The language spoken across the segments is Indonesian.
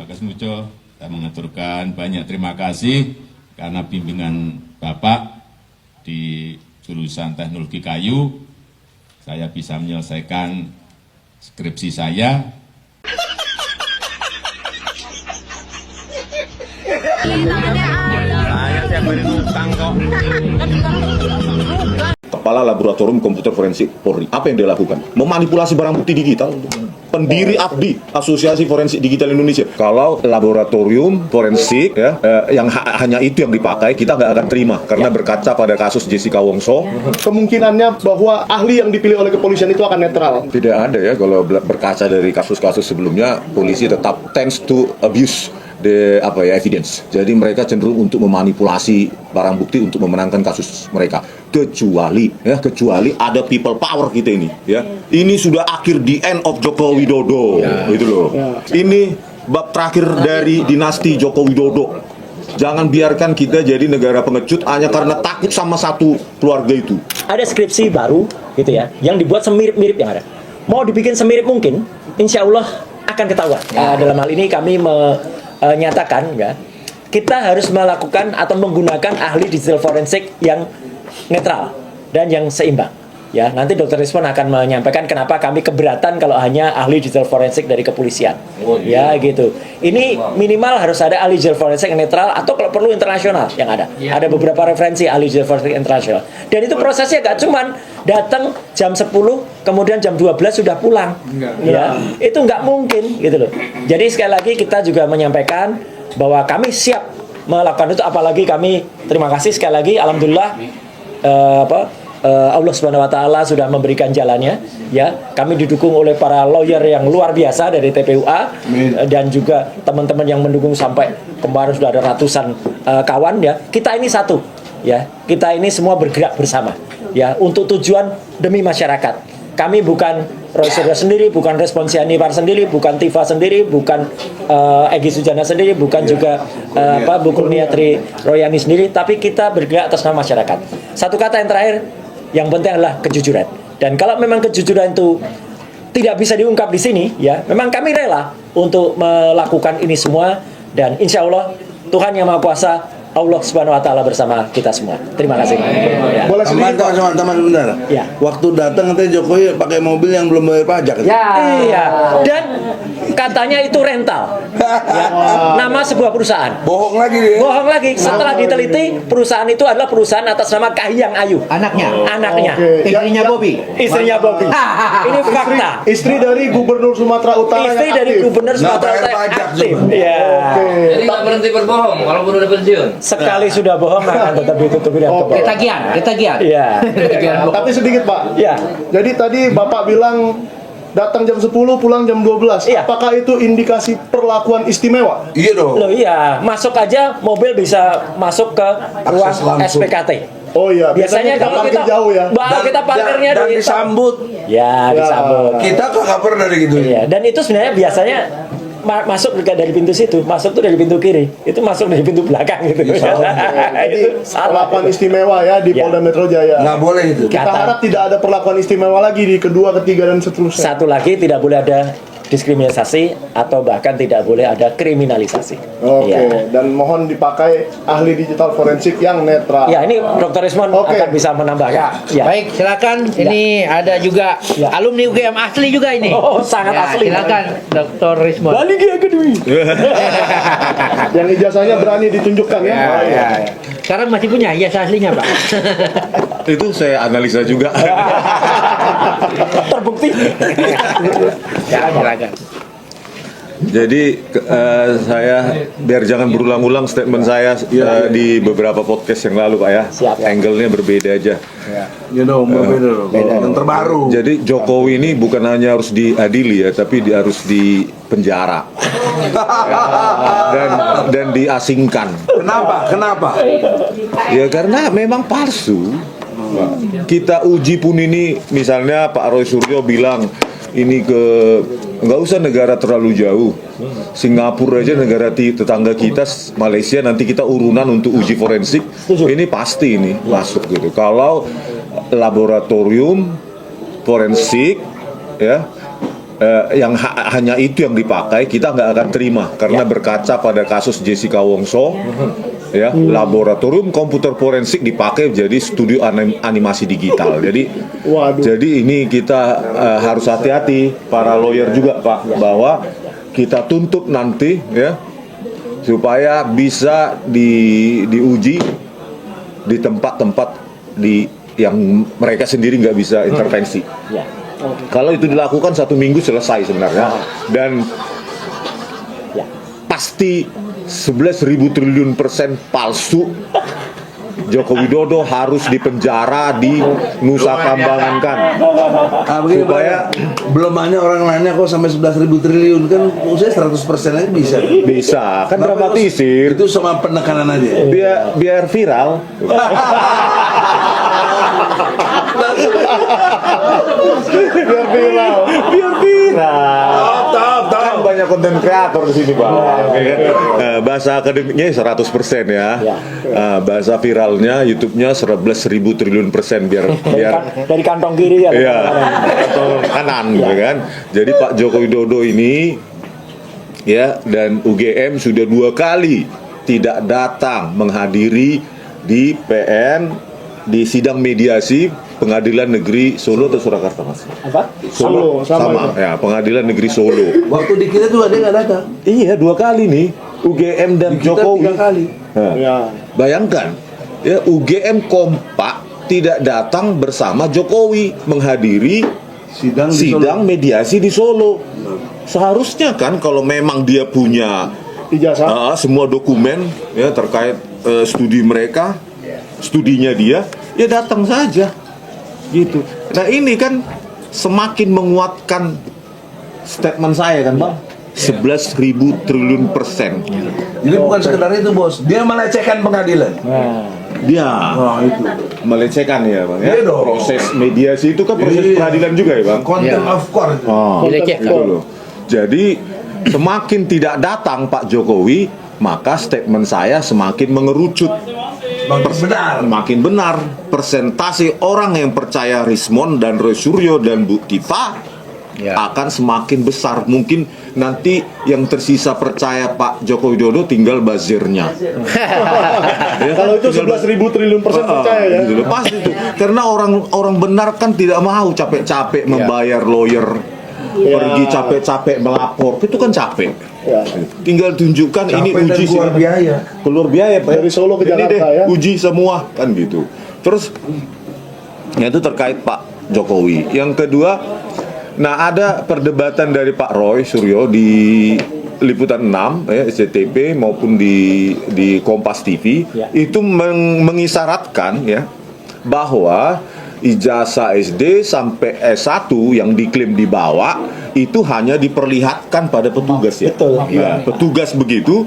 Pak Kesmujo, saya mengaturkan banyak terima kasih karena bimbingan Bapak di jurusan teknologi kayu, saya bisa menyelesaikan skripsi saya. Saya tiap hari utang kok. Kepala Laboratorium Komputer Forensik Polri, apa yang dia lakukan? Memanipulasi barang bukti digital. Pendiri AFDI, Asosiasi Forensik Digital Indonesia. Kalau laboratorium forensik yang hanya itu yang dipakai, kita nggak akan terima karena berkaca pada kasus Jessica Wongso. Kemungkinannya bahwa ahli yang dipilih oleh kepolisian itu akan netral. Tidak ada ya, kalau berkaca dari kasus-kasus sebelumnya, polisi tetap tends to abuse evidence. Jadi mereka cenderung untuk memanipulasi barang bukti untuk memenangkan kasus mereka. Kecuali ada people power kita ini, ya. Ini sudah akhir the end of Joko Widodo, gitu loh. Ini bab terakhir dari dinasti Joko Widodo. Jangan biarkan kita jadi negara pengecut hanya karena takut sama satu keluarga itu. Ada skripsi baru, gitu ya, yang dibuat semirip-mirip yang ada. Mau dibikin semirip mungkin, insya Allah akan ketahuan. Dalam hal ini kami menyatakan ya, kita harus melakukan atau menggunakan ahli digital forensik yang netral dan yang seimbang. Ya, nanti Dr. Rizwan akan menyampaikan kenapa kami keberatan kalau hanya ahli digital forensik dari kepolisian. Ya, gitu. Ini minimal harus ada ahli digital forensik yang netral atau kalau perlu internasional yang ada. Ada beberapa referensi ahli digital forensik internasional. Dan itu prosesnya gak cuman datang jam 10 kemudian jam 12 sudah pulang. Ya, itu nggak mungkin gitu loh. Jadi sekali lagi kita juga menyampaikan bahwa kami siap melakukan itu, apalagi kami terima kasih sekali lagi alhamdulillah Allah Subhanahu wa taala sudah memberikan jalannya, ya. Kami didukung oleh para lawyer yang luar biasa dari TPUA dan juga teman-teman yang mendukung sampai kemarin sudah ada ratusan kawan, ya. Kita ini satu, ya. Kita ini semua bergerak bersama, ya, untuk tujuan demi masyarakat. Kami bukan Roy Suryo sendiri, bukan Responsi Anwar sendiri, bukan Tifa sendiri, bukan Egy Sujana sendiri, bukan juga Bu Kurniatri Royani sendiri, tapi kita bergerak atas nama masyarakat. Satu kata yang terakhir, yang penting adalah kejujuran. Dan kalau memang kejujuran itu tidak bisa diungkap di sini, ya, memang kami rela untuk melakukan ini semua. Dan insya Allah Tuhan Yang Maha Kuasa, Allah Subhanahu wa taala bersama kita semua. Terima kasih. Ya. Boleh sedikit, Pak? Teman-teman sebentar. Ya. Waktu datang katanya Jokowi pakai mobil yang belum bayar pajak. Iya. Dan katanya itu rental. Ya. Nama sebuah perusahaan. Bohong lagi dia. Bohong lagi. Setelah diteliti, perusahaan itu adalah perusahaan atas nama Kahiyang Ayu. Anaknya. Istrinya Bobby. Istrinya Bobby. Ini fakta. Istri dari Gubernur Sumatera Utara Istri yang dari aktif. Gubernur Sumatera Utara yang aktif. Iya. Jadi nggak berhenti berbohong kalau udah pensiun. Sekali sudah bohong akan tetap ditutupi dengan kebohongan. Ketagihan. Iya. Tapi sedikit, Pak. Iya. Jadi tadi Bapak bilang datang jam 10, pulang jam 12. Iya. Apakah itu indikasi perlakuan istimewa? Iya dong. Loh iya, masuk aja mobil bisa masuk ke ruang langsung. SPKT. Oh iya, Biasanya kalau parkir kita jauh ya. kita parkirnya dan di disambut. Ya, disambut. Kita kagak pernah dari gitu. Iya, dan itu sebenarnya biasanya masuk dari pintu situ, masuk tuh dari pintu kiri, itu masuk dari pintu belakang gitu. Jadi Itu salah. perlakuan istimewa ya di Ya. Polda Metro Jaya. Nggak boleh itu. Kita Kata- harap tidak ada perlakuan istimewa lagi di kedua, ketiga, dan seterusnya. Satu lagi, tidak boleh ada diskriminasi atau bahkan tidak boleh ada kriminalisasi. Oke, Ya. dan mohon dipakai ahli digital forensik yang netral. Ya, ini Dr. Rizwan Oke. akan bisa menambahkan. Ya. Baik, silakan. Ini ada juga Ya. alumni UGM asli juga ini. Oh, sangat Ya, asli. Silakan, Dr. Rismon. Balik ke Akademi. Yang ijazahnya berani ditunjukkan ya. Oh, iya. Sekarang masih punya ijazah aslinya, Pak. Itu saya analisa juga. Terbukti. Ya, silakan. Jadi saya biar jangan berulang-ulang statement saya di beberapa podcast yang lalu, Pak, ya. Siap, ya. Angle-nya berbeda aja. You know, beda. Yang terbaru. Jadi Jokowi ini bukan hanya harus diadili ya, tapi harus dipenjara dan diasingkan. Kenapa? Ya karena memang palsu. Kita uji pun ini, misalnya Pak Roy Suryo bilang ini nggak usah negara terlalu jauh, Singapura aja negara tetangga kita, Malaysia, nanti kita urunan untuk uji forensik, ini pasti ini masuk gitu. Kalau laboratorium forensik ya hanya itu yang dipakai, kita nggak akan terima karena berkaca pada kasus Jessica Wongso, ya, laboratorium komputer forensik dipakai jadi studio animasi digital. Jadi ini kita harus hati-hati, para lawyer juga Pak, bahwa kita tuntut nanti ya supaya bisa diuji di tempat-tempat yang mereka sendiri nggak bisa intervensi. Kalau itu dilakukan 1 minggu selesai sebenarnya, dan pasti 11.000 triliun % palsu. Joko Widodo harus dipenjara di Nusa Kambangan kan, Begini, supaya belum hanya orang lainnya kok sampai 11.000 triliun kan, saya 100% aja bisa. bisa kan dramatisir, Itu sama penekanan aja. biar viral. biar viral. Kan banyak konten kreator di sini Pak. Bahasa akademiknya 100% ya. Bahasa viralnya YouTube-nya 11.000 triliun % biar Dari kantong kiri ya. iya, atau kanan gitu kan. Jadi Pak Joko Widodo ini ya, dan UGM sudah 2 kali tidak datang menghadiri di PN, di sidang mediasi Pengadilan Negeri Solo atau Surakarta Mas? Apa? Solo, sama ya, Pengadilan Negeri Solo. Waktu di kita tuh ada nggak datang. Iya, 2 kali nih UGM dan Di kita Jokowi. 3 kali. Nah, bayangkan ya, UGM kompak tidak datang bersama Jokowi menghadiri sidang mediasi di Solo. Seharusnya kan kalau memang dia punya Ijazah. semua dokumen ya terkait studi mereka, studinya dia, ya datang saja gitu. Nah ini kan semakin menguatkan statement saya kan Bang, 11.000 triliun %. Jadi bukan sekedar itu bos, dia melecehkan pengadilan. Dia itu melecehkan ya Bang ya. Iya dong. Proses mediasi itu kan proses Iya. peradilan juga ya Bang. Content of court. Dilecehkan. Gitu loh. Jadi semakin tidak datang Pak Jokowi, maka statement saya semakin mengerucut. Makin benar. Persentase orang yang percaya Rismon dan Roy Suryo dan Bu Tifa akan semakin besar. Mungkin nanti yang tersisa percaya Pak Joko Widodo tinggal bazirnya. Ya kan? Kalau itu 11.000 triliun % percaya ya. Gitu loh, pasti itu. Karena orang benar kan tidak mau capek-capek membayar lawyer, pergi capek-capek melapor, itu kan capek. Ya. Tinggal tunjukkan ini Capek dan uji keluar sini. biaya. Keluar biaya Pak. Dari Solo ke Ini Jakarta, deh, ya. uji semua kan gitu. Terus ya itu terkait Pak Jokowi. Yang kedua, nah ada perdebatan dari Pak Roy Suryo di Liputan 6 ya, SCTV maupun di Kompas TV itu mengisyaratkan ya bahwa ijazah SD sampai S1 yang diklaim dibawa itu hanya diperlihatkan pada petugas ya. Betul. Ya, petugas begitu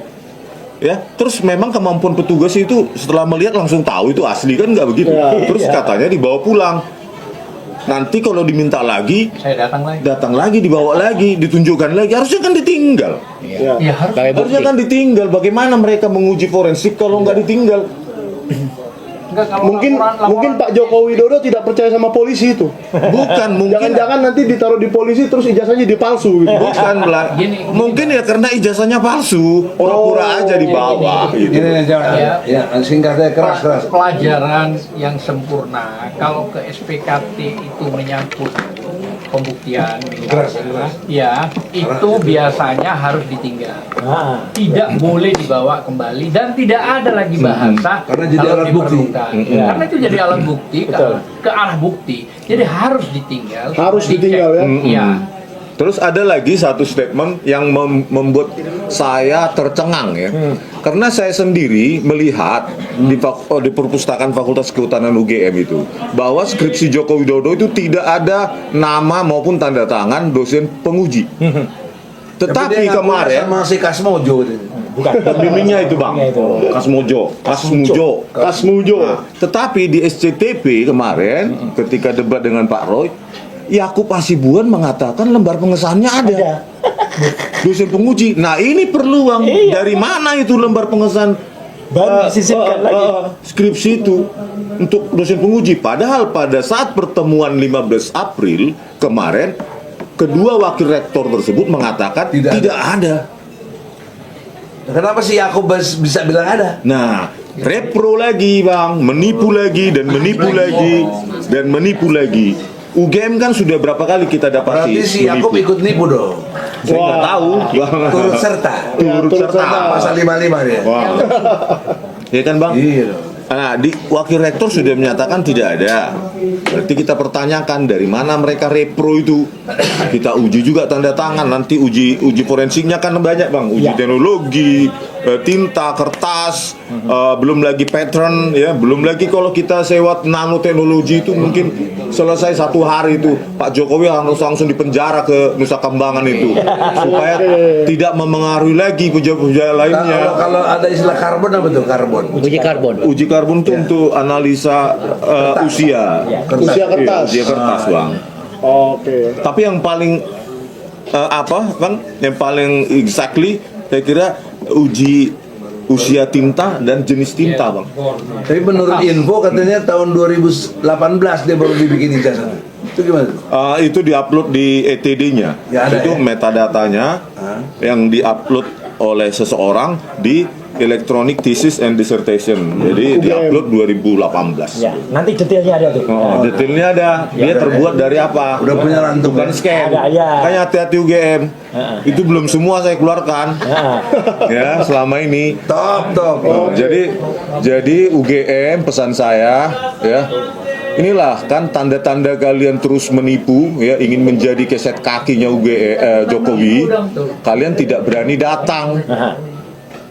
ya. Terus memang kemampuan petugas itu setelah melihat langsung tahu itu asli kan nggak begitu. Terus katanya dibawa pulang. Nanti kalau diminta lagi, Saya datang lagi. dibawa lagi, ditunjukkan lagi. Harusnya kan ditinggal. Ya harus. Harusnya kan ditinggal. Bagaimana mereka menguji forensik kalau nggak ditinggal? Mungkin Pak Joko Widodo tidak percaya sama polisi itu. Bukan, mungkin Jangan-jangan nanti ditaruh di polisi terus ijazahnya dipalsu gitu. bukan lah. Mungkin ya karena ijazahnya palsu, pura-pura aja dibawa gitu. Ini jangan. Ya, singkatnya keras. Pelajaran yang sempurna kalau ke SPKT itu menyangkut pembuktian ya itu biasanya harus ditinggal, tidak boleh dibawa kembali dan tidak ada lagi bahasa Karena jadi kalau alat bukti. diperlukan. Karena itu jadi alat bukti ke arah bukti, jadi harus ditinggal, Harus dicek. ditinggal ya. Iya. Terus ada lagi satu statement yang membuat saya tercengang ya. Karena saya sendiri melihat di perpustakaan Fakultas Kehutanan UGM itu bahwa skripsi Joko Widodo itu tidak ada nama maupun tanda tangan dosen penguji. Tetapi kemarin sama si Kasmojo itu. bukan pembimbingnya itu Bang. Kasmujo. Nah, tetapi di SCTV kemarin ketika debat dengan Pak Roy, Yakub Hasibuan mengatakan lembar pengesahannya ada. Dosen penguji. Nah, ini peluang. Dari mana itu lembar pengesahan Baru disisipkan lagi. skripsi itu untuk dosen penguji? Padahal pada saat pertemuan 15 April kemarin kedua wakil rektor tersebut mengatakan Tidak tidak ada. Kenapa sih Yakub bisa bilang ada? Nah, repro lagi bang, menipu lagi dan menipu lagi dan menipu lagi. UGM kan sudah berapa kali kita dapati Berarti si Yakub ikut nipu dong. Saya nggak tahu. Turut serta. Turut serta. Pasal 55 dia. Wah. Ya kan bang? Iya dong. Nah, di wakil rektor sudah menyatakan tidak ada. Berarti kita pertanyakan dari mana mereka repro itu. Kita uji juga tanda tangan. Nanti uji forensiknya kan banyak bang. Uji teknologi, tinta, kertas, belum lagi pattern, ya. Belum lagi kalau kita sewa nanoteknologi itu mungkin selesai 1 hari itu Pak Jokowi harus langsung dipenjara ke Nusa Kambangan itu supaya tidak memengaruhi lagi pejabat-pejabat lainnya. Kalau ada istilah karbon apa tuh karbon? Uji karbon. Uji karbon itu untuk analisa usia. Usia kertas. Usia kertas, Bang. Oke. Tapi yang paling Bang? Yang paling exactly saya kira uji usia tinta dan jenis tinta, Bang. Tapi menurut info katanya tahun 2018 dia baru dibikin ijazah. Itu gimana? Itu diupload di ETD-nya. Ya, ada itu ya? metadatanya yang diupload oleh seseorang di Electronic Thesis and Dissertation. Jadi diupload 2018. Ya, nanti detailnya ada tuh. Detailnya ada. Dia terbuat dari apa? Udah punya rantum. Bukan scan. Ada, ya. Makanya hati-hati UGM. Itu belum semua saya keluarkan. Ya, selama ini. Top. Jadi UGM pesan saya, ya. Inilah kan tanda-tanda kalian terus menipu, ya, ingin menjadi keset kakinya Jokowi. Kalian tidak berani datang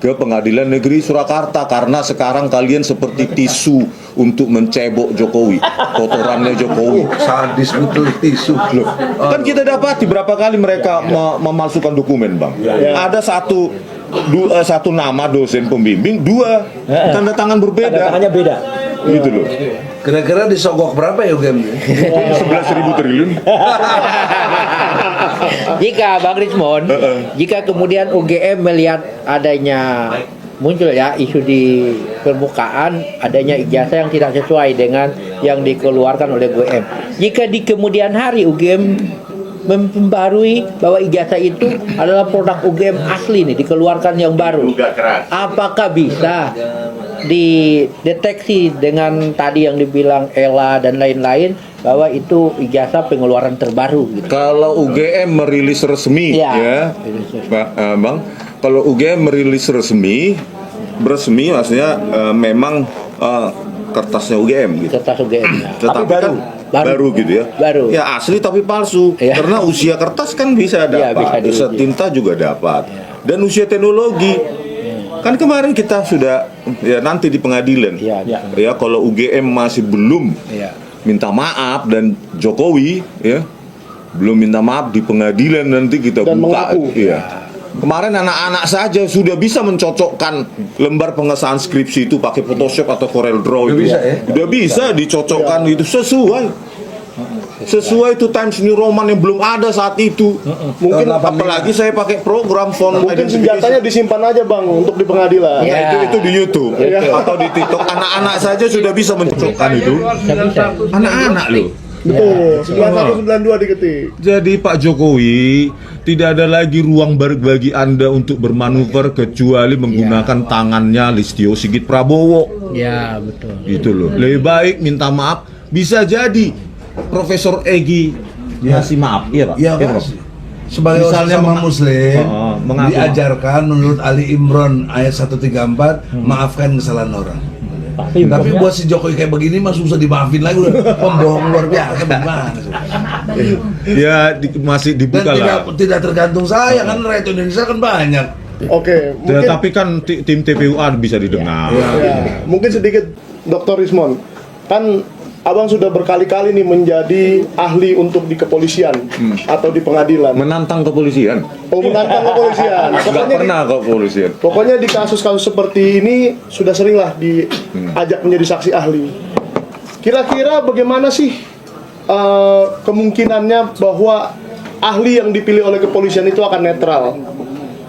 ke Pengadilan Negeri Surakarta karena sekarang kalian seperti tisu untuk mencebok Jokowi, kotorannya Jokowi. Sadis betul tisu. Loh, kan kita dapati berapa kali mereka memalsukan dokumen, Bang. Ada satu nama dosen pembimbing, 2 tanda tangan berbeda. Tanda tangannya beda. Gitu loh. Kira-kira disogok berapa ya UGM? 11.000 triliun. Jika Bang Rismon, jika kemudian UGM melihat adanya muncul ya isu di permukaan adanya ijazah yang tidak sesuai dengan yang dikeluarkan oleh UGM. Jika di kemudian hari UGM memperbarui bahwa ijazah itu adalah produk UGM asli nih, dikeluarkan yang baru, apakah bisa dideteksi dengan tadi yang dibilang Ella dan lain-lain bahwa itu ijazah pengeluaran terbaru gitu? Kalau UGM merilis resmi, ya, Bang. Kalau UGM merilis resmi maksudnya memang kertasnya UGM gitu. Kertas UGM. Tetapi baru gitu ya. Baru. Ya asli tapi palsu. Ya. Karena usia kertas kan bisa Ya, dapat, bisa usia diuji. tinta juga dapat. Dan usia teknologi. Kan kemarin kita sudah ya nanti di pengadilan. Ya. Ya kalau UGM masih belum minta maaf dan Jokowi ya belum minta maaf di pengadilan nanti kita Dan buka. mengaku. Iya. Kemarin anak-anak saja sudah bisa mencocokkan lembar pengesahan skripsi itu pakai Photoshop atau Corel Draw Udah itu. bisa, ya? Udah bisa dicocokkan itu sesuai itu Times New Roman yang belum ada saat itu. Mungkin Apalagi saya pakai program font mungkin senjatanya disimpan aja Bang untuk di pengadilan. Nah, itu di YouTube atau di TikTok. Anak-anak saja sudah bisa mencocokkan itu. Anak-anak loh. Betul. 9192 diketik. Jadi Pak Jokowi tidak ada lagi ruang bagi Anda untuk bermanuver kecuali menggunakan tangannya Listio Sigit Prabowo. Ya, betul. Gitu loh. Lebih baik minta maaf. Bisa jadi Profesor Egy ngasih maaf. Iya Pak. Iya, Iya, Pak. Pak. Sebagai Misalnya sesama muslim mengaku. diajarkan menurut Ali Imran ayat 134 maafkan kesalahan orang. Tapi buat si Jokowi kayak begini mah susah dimaafin lagi, udah pembohong luar biasa gimana sih? Ya masih Dan dibuka lah. tidak tergantung saya kan rakyat Indonesia kan banyak. Oke, Ya, mungkin tapi kan tim TPUA bisa didengar. ya, mungkin sedikit Dr. Rismon. Kan Abang sudah berkali-kali nih menjadi ahli untuk di kepolisian atau di pengadilan. Menantang kepolisian. Oh, menantang kepolisian. Nggak pernah kepolisian. Pokoknya di kasus-kasus seperti ini sudah seringlah diajak menjadi saksi ahli. Kira-kira bagaimana sih kemungkinannya bahwa ahli yang dipilih oleh kepolisian itu akan netral?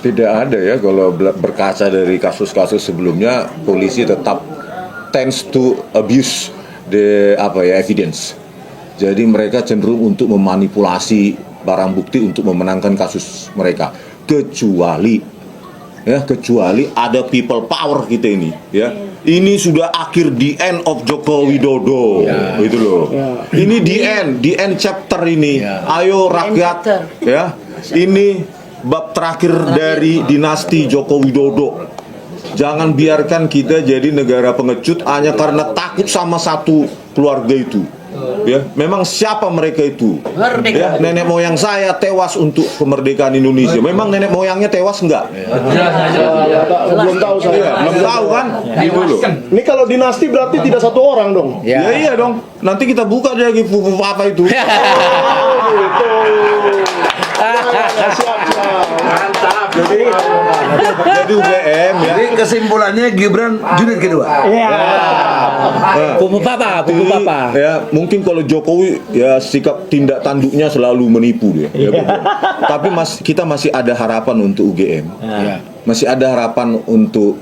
Tidak ada ya, kalau berkaca dari kasus-kasus sebelumnya, polisi tetap tends to abuse the evidence. Jadi mereka cenderung untuk memanipulasi barang bukti untuk memenangkan kasus mereka. Kecuali ada people power kita ini, ya. Ini sudah akhir the end of Joko Widodo, gitu loh. Ini the end chapter ini. Ayo rakyat, ya. Ini bab terakhir dari dinasti Joko Widodo. Jangan biarkan kita jadi negara pengecut hanya karena takut sama satu keluarga itu. Ya, memang siapa mereka itu? Ya, nenek moyang saya tewas untuk kemerdekaan Indonesia. Memang nenek moyangnya tewas enggak? Belum tahu saya. Belum tahu kan? Gitu loh. Ini kalau dinasti berarti tidak satu orang dong. Ya iya dong. Nanti kita buka dia lagi apa itu. Siap. Jadi UGM ya. Jadi kesimpulannya Gibran jilid kedua. Pupu papa. Ya, mungkin kalau Jokowi ya sikap tindak tanduknya selalu menipu dia. Ya, betul. Tapi kita masih ada harapan untuk UGM. Masih ada harapan untuk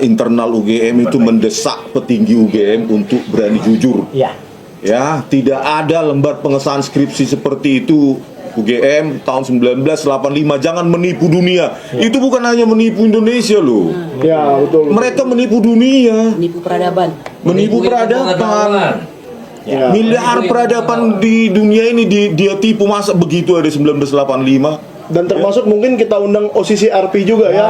internal UGM itu mendesak petinggi UGM untuk berani jujur. Ya, tidak ada lembar pengesahan skripsi seperti itu. UGM tahun 1985, jangan menipu dunia. Itu bukan hanya menipu Indonesia loh. Ya, betul. Mereka menipu dunia. Menipu peradaban. Menipu peradaban. Miliar peradaban di dunia ini dia tipu, masa begitu ada 1985. Dan termasuk mungkin kita undang OCC RP juga ya.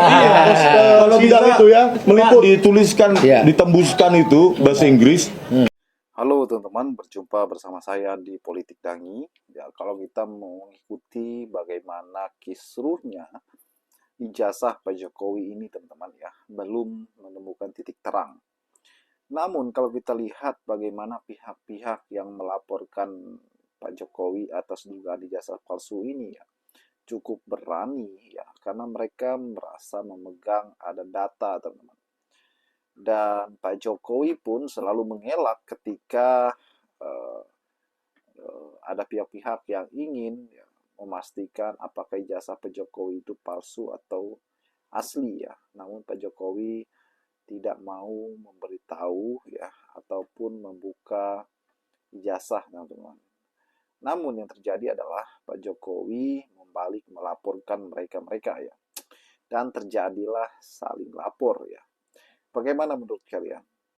Kalau sidang bisa itu ya, meliput. dituliskan, ditembuskan itu bahasa Inggris. Halo teman-teman, berjumpa bersama saya di Politik Dangi. Ya, kalau kita mau mengikuti bagaimana kisruhnya ijazah Pak Jokowi ini teman-teman ya, belum menemukan titik terang. Namun kalau kita lihat bagaimana pihak-pihak yang melaporkan Pak Jokowi atas dugaan ijazah palsu ini ya, cukup berani ya, karena mereka merasa memegang ada data teman-teman. Dan Pak Jokowi pun selalu mengelak ketika ada pihak-pihak yang ingin ya, memastikan apakah ijazah Pak Jokowi itu palsu atau asli ya. Namun Pak Jokowi tidak mau memberitahu ya ataupun membuka ijazah teman-teman. Namun yang terjadi adalah Pak Jokowi membalik melaporkan mereka-mereka ya. Dan terjadilah saling lapor ya. Bagaimana menurut kalian?